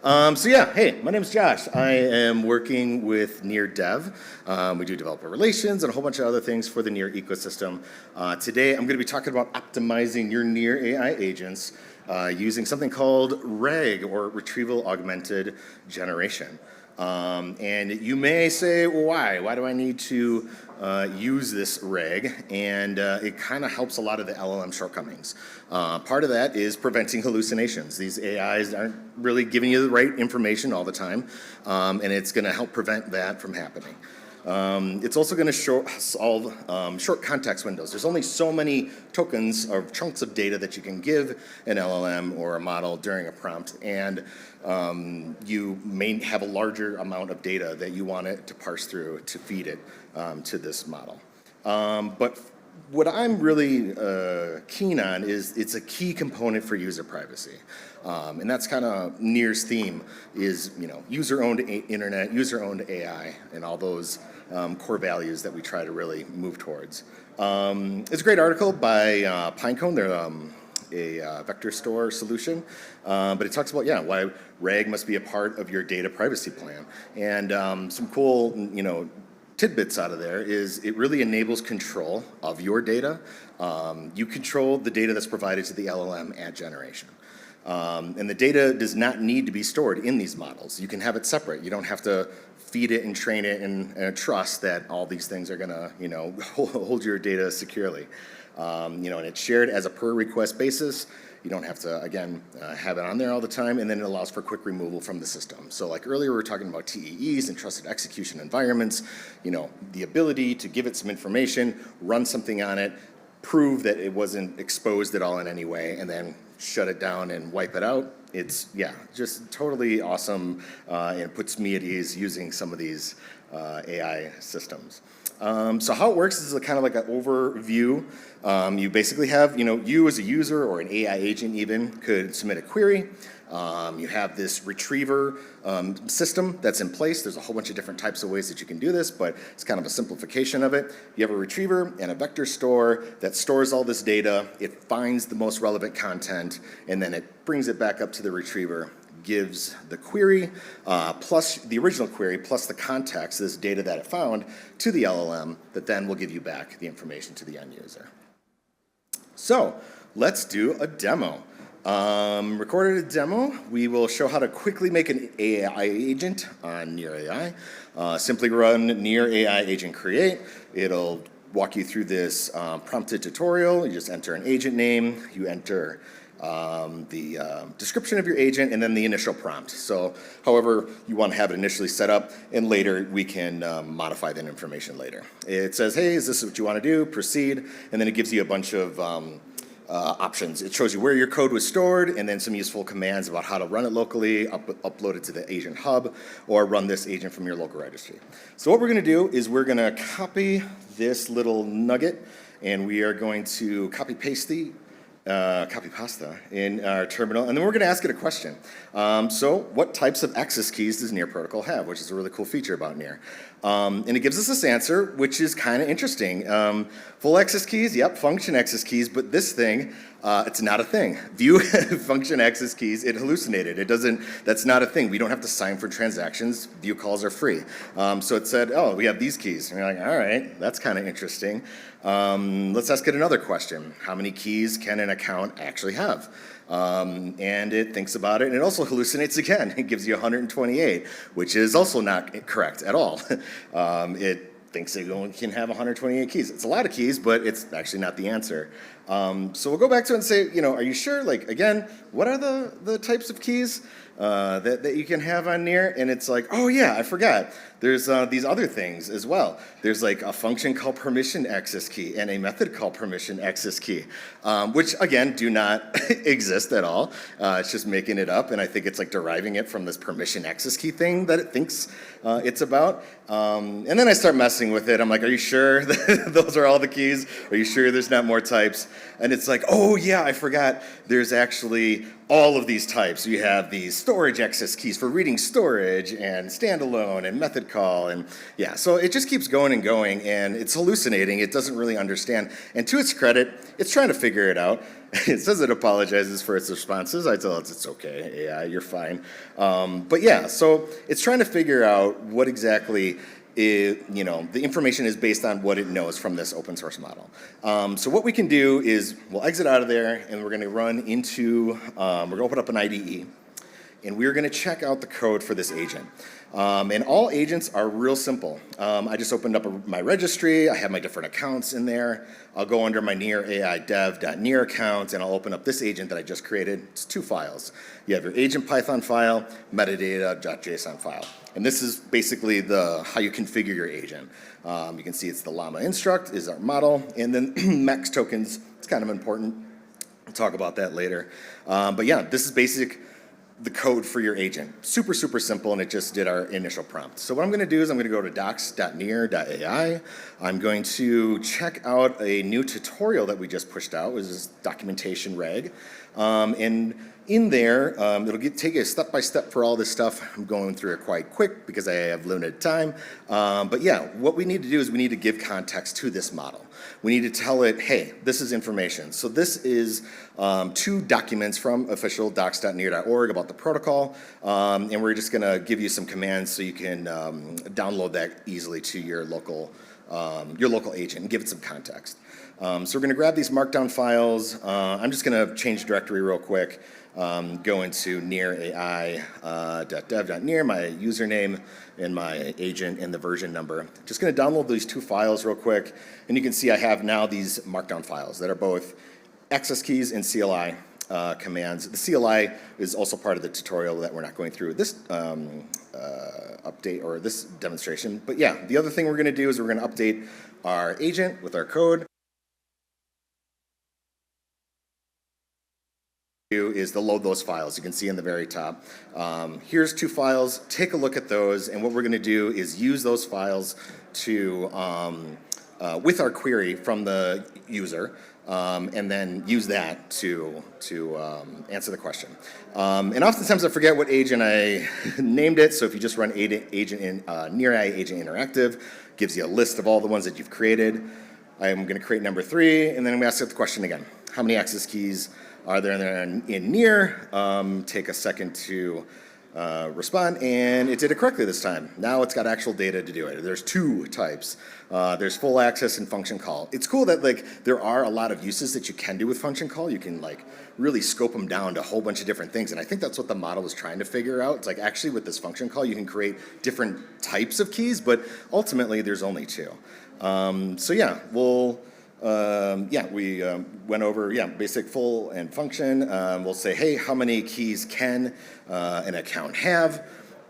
So yeah, hey, my name's Josh. I am working with Near Dev. We do developer relations and a whole bunch of other things for the Near ecosystem. Today, I'm going to be talking about optimizing your Near AI agents using something called RAG, or Retrieval-Augmented Generation. And you may say, well, why? Why do I need to use this RAG? And it kind of helps a lot of the LLM shortcomings. Part of that is preventing hallucinations. These AIs aren't really giving you the right information all the time, and it's going to help prevent that from happening. It's also going to solve short context windows. There's only so many tokens or chunks of data that you can give an LLM or a model during a prompt, and you may have a larger amount of data that you want it to parse through to feed it to this model. But what I'm really keen on is it's a key component for user privacy. And that's kind of Near's theme is, user-owned internet, user-owned AI, and all those core values that we try to really move towards. It's a great article by Pinecone. They're a vector store solution, but it talks about, why RAG must be a part of your data privacy plan. And some cool, tidbits out of there is it really enables control of your data. You control the data that's provided to the LLM at generation. And the data does not need to be stored in these models. You can have it separate. You don't have to feed it and train it and trust that all these things are gonna, hold your data securely. And it's shared as a per request basis. You don't have to, again, have it on there all the time, and then it allows for quick removal from the system. So like earlier we were talking about TEEs and trusted execution environments, the ability to give it some information, run something on it, prove that it wasn't exposed at all in any way, and then shut it down and wipe it out. It's, just totally awesome, and it puts me at ease using some of these AI systems. So how it works is kind of like an overview. You basically have, you as a user or an AI agent even could submit a query. You have this retriever system that's in place. There's a whole bunch of different types of ways that you can do this, but it's kind of a simplification of it. You have a retriever and a vector store that stores all this data. It finds the most relevant content, and then it brings it back up to the retriever, gives the query, plus the original query, plus the context, this data that it found, to the LLM that then will give you back the information to the end user. So let's do a demo. Recorded a demo. We will show how to quickly make an AI agent on Near AI. Simply run Near AI agent create. It'll walk you through this prompted tutorial. You just enter an agent name. You enter the description of your agent, and then the initial prompt. So however you want to have it initially set up, and later we can modify that information later. It says, hey, is this what you want to do? Proceed. And then it gives you a bunch of options. It shows you where your code was stored, and then some useful commands about how to run it locally, upload it to the agent hub, or run this agent from your local registry. So what we're going to do is we're going to copy this little nugget, and we are going to copy pasta in our terminal, and then we're going to ask it a question. So what types of access keys does Near Protocol have, which is a really cool feature about Near. And it gives us this answer, which is kind of interesting. Full access keys, yep, function access keys, but this thing, it's not a thing. View function access keys, it hallucinated. It doesn't, that's not a thing. We don't have to sign for transactions. View calls are free. So it said, oh, we have these keys. And you're like, all right, that's kind of interesting. Let's ask it another question. How many keys can an account actually have? And it thinks about it, and it also hallucinates again. It gives you 128, which is also not correct at all. It thinks it only can have 128 keys. It's a lot of keys, but it's actually not the answer. So we'll go back to it and say, are you sure? Like, again, what are the types of keys that you can have on Near? And it's like, oh yeah, I forgot. There's these other things as well. There's like a function called permission access key and a method called permission access key, which again do not exist at all. It's just making it up, and I think it's like deriving it from this permission access key thing that it thinks it's about. And then I start messing with it. I'm like, are you sure those are all the keys? Are you sure there's not more types? And it's like, oh yeah, I forgot there's actually all of these types. You have these storage access keys for reading storage and standalone and method call. And yeah, so it just keeps going and going, and it's hallucinating. It doesn't really understand. And to its credit, it's trying to figure it out. It says it apologizes for its responses. I tell it it's okay, AI, you're fine. But yeah, so it's trying to figure out what exactly the information is based on what it knows from this open source model. So what we can do is we'll exit out of there, and we're going to run into, we're going to open up an IDE, and we're going to check out the code for this agent. And all agents are real simple. I just opened up my registry. I have my different accounts in there. I'll go under my near AI dev.near account, and I'll open up this agent that I just created. It's 2 files. You have your agent Python file, metadata.json file. And this is basically how you configure your agent. You can see it's the llama instruct is our model, and then max tokens. It's kind of important. We'll talk about that later. But yeah, this is the code for your agent. Super, super simple, and it just did our initial prompt. So what I'm going to do is I'm going to go to docs.near.ai. I'm going to check out a new tutorial that we just pushed out, which is documentation reg. And in there, it'll take you step-by-step for all this stuff. I'm going through it quite quick because I have limited time. But yeah, what we need to do is we need to give context to this model. We need to tell it, hey, this is information. So this is 2 documents from official docs.near.org about the protocol. And we're just going to give you some commands so you can download that easily to your local agent and give it some context. So we're going to grab these markdown files. I'm just going to change directory real quick. Go into near AI.dev.near, my username and my agent and the version number. Just going to download these 2 files real quick, and you can see I have now these markdown files that are both access keys and CLI commands. The CLI is also part of the tutorial that we're not going through this update or this demonstration. But yeah, the other thing we're going to do is we're going to update our agent with our code. Is to load those files. You can see in the very top. Here's 2 files. Take a look at those, and what we're going to do is use those files to with our query from the user, and then use that to answer the question. And oftentimes I forget what agent I named it. So if you just run agent in near AI agent interactive, gives you a list of all the ones that you've created. I'm going to create number 3, and then I'm going to ask it the question again. How many access keys are there in near? Take a second to respond, and it did it correctly this time. Now it's got actual data to do it. There's 2 types. There's full access and function call. It's cool that there are a lot of uses that you can do with function call. You can really scope them down to a whole bunch of different things, and I think that's what the model was trying to figure out. It's actually with this function call you can create different types of keys, but ultimately there's only 2. So yeah, we went over basic full and function. We'll say, hey, how many keys can an account have?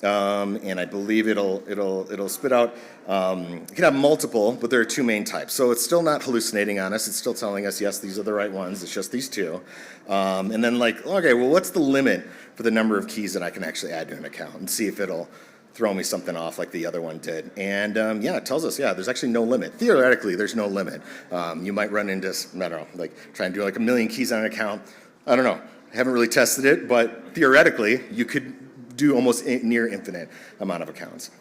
And I believe it'll spit out. You can have multiple, but there are 2 main types. So it's still not hallucinating on us. It's still telling us, yes, these are the right ones. It's just these 2. And then okay, well, what's the limit for the number of keys that I can actually add to an account, and see if it'll throw me something off like the other one did. And it tells us, there's actually no limit. Theoretically, there's no limit. You might run into, I don't know, try and do 1 million keys on an account. I don't know. I haven't really tested it, but theoretically, you could do almost near infinite amount of accounts.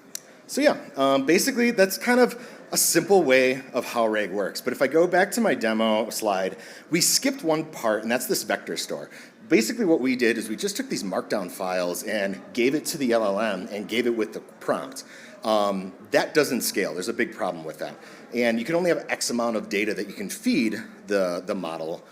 So basically, that's kind of a simple way of how RAG works. But if I go back to my demo slide, we skipped one part, and that's this vector store. Basically what we did is we just took these markdown files and gave it to the LLM and gave it with the prompt. That doesn't scale. There's a big problem with that. And you can only have X amount of data that you can feed the model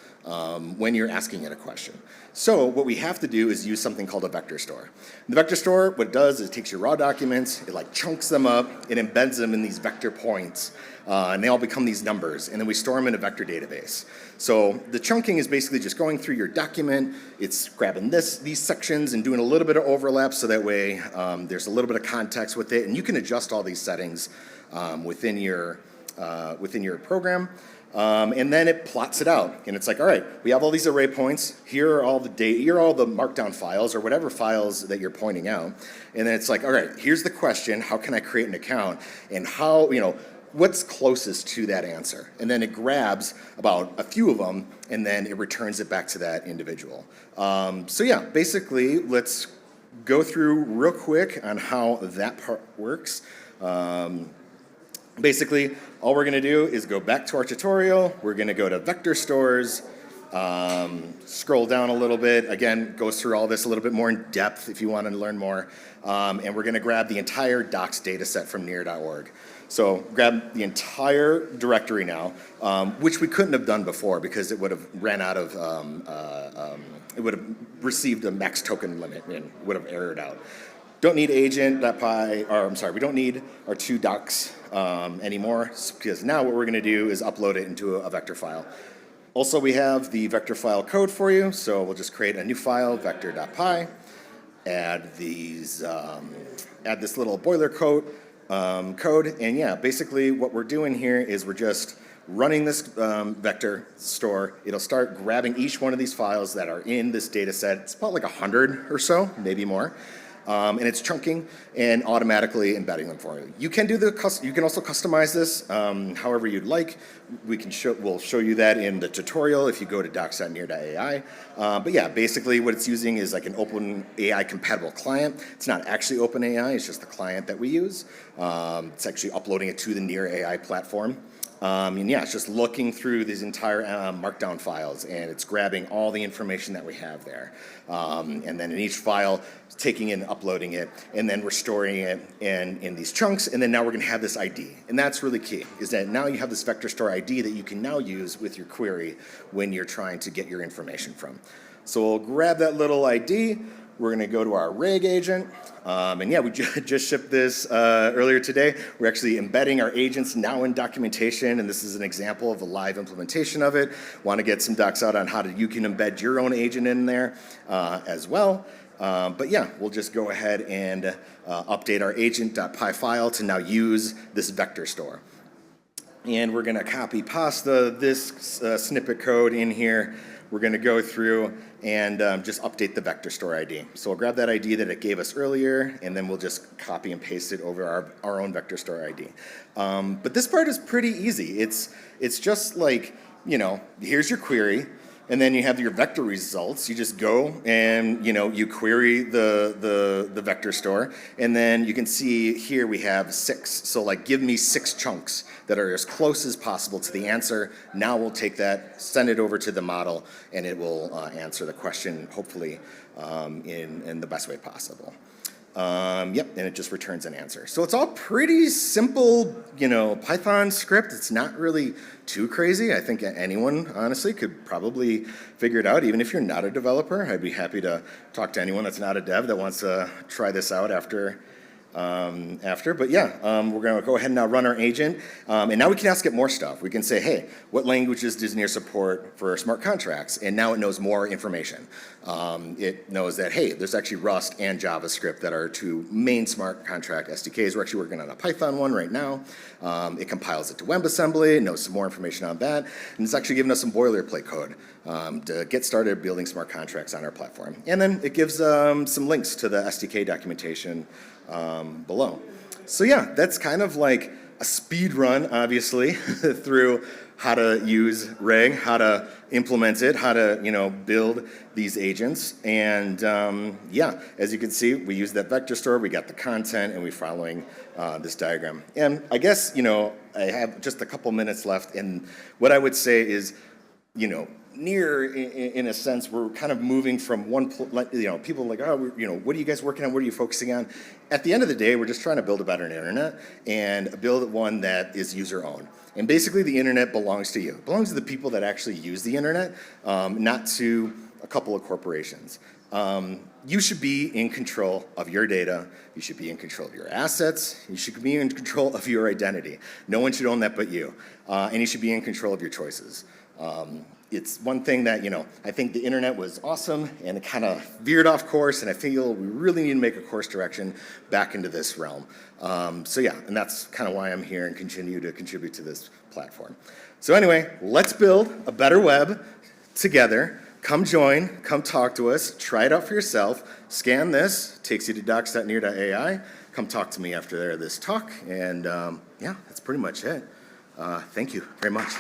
when you're asking it a question. So what we have to do is use something called a vector store. The vector store, what it does is it takes your raw documents, it chunks them up, it embeds them in these vector points, and they all become these numbers, and then we store them in a vector database. So the chunking is basically just going through your document, it's grabbing these sections and doing a little bit of overlap so that way there's a little bit of context with it, and you can adjust all these settings within your program. And then it plots it out, and it's all right, we have all these array points, here are all the data, here are all the markdown files or whatever files that you're pointing out, and then it's all right, here's the question, how can I create an account, and how, what's closest to that answer. And then it grabs about a few of them, and then it returns it back to that individual. So yeah, basically, let's go through real quick on how that part works. Basically, all we're going to do is go back to our tutorial. We're going to go to vector stores, scroll down a little bit. Again, goes through all this a little bit more in depth if you want to learn more. And we're going to grab the entire docs data set from near.org. So grab the entire directory now, which we couldn't have done before because it would have ran out of, it would have received a max token limit and would have errored out. Don't need agent.py, or I'm sorry, we don't need our 2 docs anymore, because now what we're going to do is upload it into a vector file. Also, we have the vector file code for you, so we'll just create a new file, vector.py, add these, add this little boilerplate code, and yeah, basically what we're doing here is we're just running this vector store. It'll start grabbing each one of these files that are in this data set. It's about like 100 or so, maybe more. And it's chunking and automatically embedding them for you. You can do you can also customize this however you'd like. We'll show you that in the tutorial if you go to docs.near.ai. But yeah, basically what it's using is like an OpenAI compatible client. It's not actually OpenAI, it's just the client that we use. It's actually uploading it to the Near AI platform. And yeah, it's just looking through these entire markdown files, and it's grabbing all the information that we have there. And then in each file, taking it and uploading it, and then we're storing it in these chunks, and then now we're gonna have this ID. And that's really key, is that now you have this vector store ID that you can now use with your query when you're trying to get your information from. So we'll grab that little ID. We're going to go to our RAG agent, and yeah, we just shipped this earlier today. We're actually embedding our agents now in documentation, and this is an example of a live implementation of it. Want to get some docs out on how you can embed your own agent in there as well. But yeah, we'll just go ahead and update our agent.py file to now use this vector store. And we're going to copy pasta this snippet code in here. We're going to go through and just update the vector store ID. So we'll grab that ID that it gave us earlier, and then we'll just copy and paste it over our own vector store ID. But this part is pretty easy. It's just like, you know, here's your query, and then you have your vector results. You just go and, you know, you query the vector store, and then you can see here we have 6. So like, give me 6 chunks that are as close as possible to the answer. Now we'll take that, send it over to the model, and it will answer the question, hopefully, in the best way possible. Yep, and it just returns an answer. So it's all pretty simple, you know, Python script. It's not really too crazy. I think anyone, honestly, could probably figure it out, even if you're not a developer. I'd be happy to talk to anyone that's not a dev that wants to try this out after. But yeah, we're going to go ahead and now run our agent, and now we can ask it more stuff. We can say, hey, what languages does Near support for smart contracts? And now it knows more information. It knows that, hey, there's actually Rust and JavaScript that are 2 main smart contract SDKs. We're actually working on a Python one right now. It compiles it to WebAssembly, it knows some more information on that, and it's actually giving us some boilerplate code to get started building smart contracts on our platform. And then it gives some links to the SDK documentation below. So yeah, that's kind of like a speed run, obviously, through how to use RAG, how to implement it, how to, you know, build these agents. And yeah, as you can see, we use that vector store, we got the content, and we're following this diagram. And I guess, you know, I have just a couple minutes left, and what I would say is, you know, Near, in a sense, we're kind of moving from one, you know, people are like, oh, you know, what are you guys working on? What are you focusing on? At the end of the day, we're just trying to build a better internet and build one that is user-owned. And basically, the internet belongs to you. It belongs to the people that actually use the internet, not to a couple of corporations. You should be in control of your data. You should be in control of your assets. You should be in control of your identity. No one should own that but you. And you should be in control of your choices. It's one thing that, you know, I think the internet was awesome and it kind of veered off course, and I feel we really need to make a course direction back into this realm. So yeah, and that's kind of why I'm here and continue to contribute to this platform. So anyway, let's build a better web together. Come join, come talk to us, try it out for yourself, scan this, takes you to docs.near.ai, come talk to me after this talk. And yeah, that's pretty much it. Thank you very much.